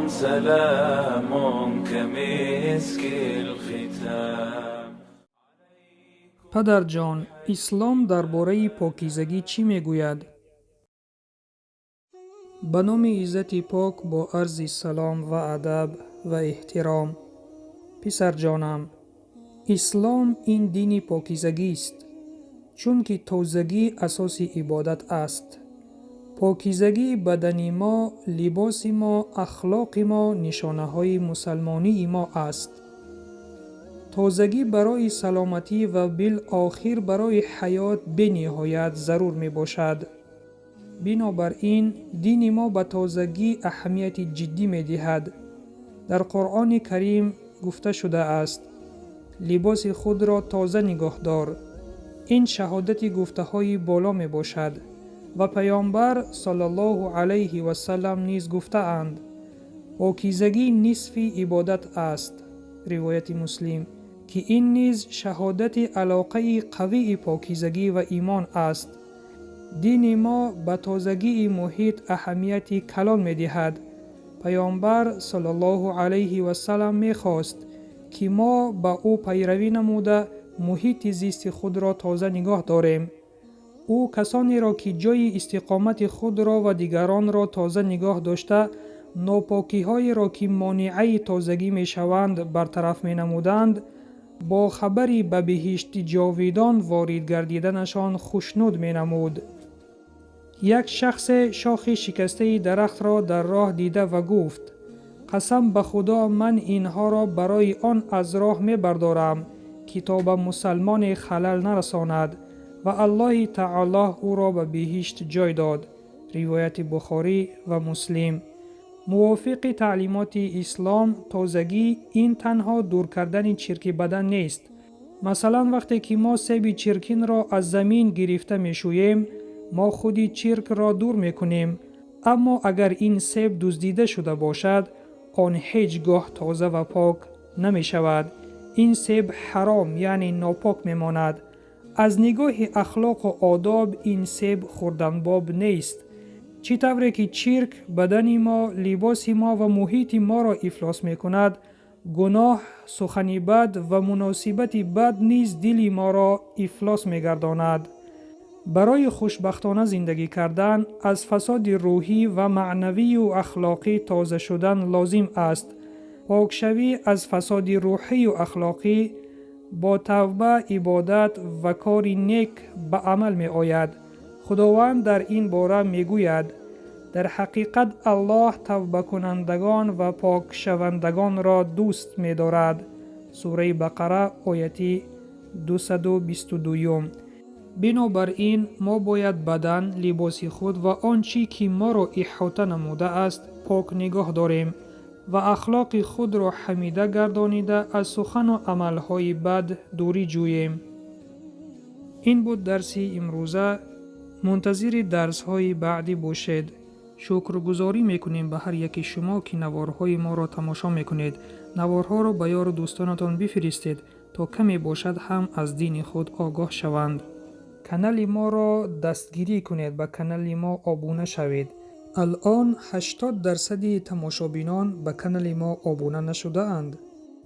سلام كمسك الختام. پدر جان، اسلام درباره پاکیزگی چی میگوید؟ به نام عزت پاک با عرض سلام و ادب و احترام. پسر جانم، اسلام این دین پاکیزگی است، چون که تازگی اساس عبادت است. پاکیزگی بدن ما، لباس ما، اخلاق ما، نشانه های مسلمانی ما است. تازگی برای سلامتی و بالآخر برای حیات به نهایت ضرور می باشد. بنابراین دین ما به تازگی اهمیت جدی می دهد. در قرآن کریم گفته شده است: لباس خود را تازه نگاه دار. این شهادت گفته های بالا می باشد و پیامبر صلی الله علیه و سلم نیز گفته اند: پاکیزگی نصف عبادت است. روایت مسلم، که این نیز شهادت علاقه قوی پاکیزگی و ایمان است. دین ما به تازگی محیط اهمیت کلان می دهد. پیامبر صلی الله علیه و سلم می خواست که ما به او پیروی نموده محیط زیست خود را تازه نگاه داریم. او کسانی را که جای استقامت خود را و دیگران را تازه نگاه داشته، ناپاکی های را که مانعی تازگی می شوند برطرف می نمودند، با خبری به بهشت جاویدان وارد گردیدنشان خوشنود می نمود. یک شخص شاخ شکسته درخت را در راه دیده و گفت: قسم به خدا من اینها را برای آن از راه می بردارم که تا به مسلمان خلل نرساند، و الله تعالی او را به بهشت جای داد. روایت بخاری و مسلم. موافق تعلیمات اسلام، تازگی این تنها دور کردن چرک بدن نیست. مثلا وقتی که ما سیب چرکین را از زمین گرفته می شوییم، ما خودی چرک را دور می کنیم، اما اگر این سیب دزدیده شده باشد، آن هیچگاه تازه و پاک نمی شود. این سیب حرام یعنی ناپاک می ماند. از نگاه اخلاق و آداب این سیب خوردن باب نیست. چی طوری که چرک بدن ما، لباس ما و محیط ما را افلاس می کند، گناه، سخنی بد و مناسبت بد نیز دل ما را افلاس می گرداند. برای خوشبختانه زندگی کردن، از فساد روحی و معنوی و اخلاقی تازه شدن لازم است. پاکشوی از فساد روحی و اخلاقی با توبه، عبادت و کار نیک به عمل می آید. خداوند در این باره می گوید: در حقیقت الله توبه کنندگان و پاک شوندگان را دوست می دارد. سوره بقره آیه 222. بنابراین ما باید بدن، لباس خود و آنچه که ما را احاطه نموده است پاک نگاه داریم و اخلاق خود را حمیده گردانیده از سخن و عملهای بد دوری جوییم. این بود درس امروزه. منتظر درس های بعدی باشید. شکرگزاری میکنیم به هر یک شما که نوارهای ما را تماشا میکنید. نوارها را به یار دوستانتان بفرستید تا کمی باشد هم از دین خود آگاه شوند. کانال ما را دستگیری کنید، به کانال ما آبونه شوید. الان 80% تماشابینان به کانال ما آبونه نشده اند.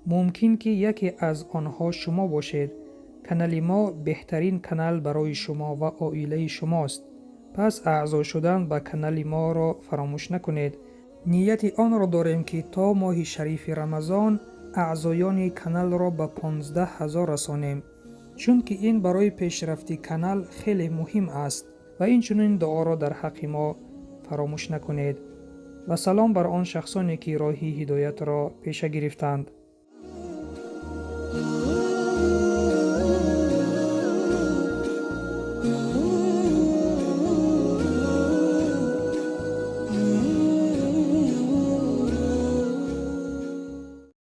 ممکن که یکی از آنها شما باشید. کانال ما بهترین کانال برای شما و عائله شماست. پس اعضا شدن به کانال ما را فراموش نکنید. نیت آن را داریم که تا ماه شریف رمضان اعضایان کانال را به 15,000 رسانیم، چون که این برای پیشرفت کانال خیلی مهم است و این چنین دعا را در حق ما فراموش نکنید. و سلام بر آن شخصانی که راهی هدایت را پیش گرفتند.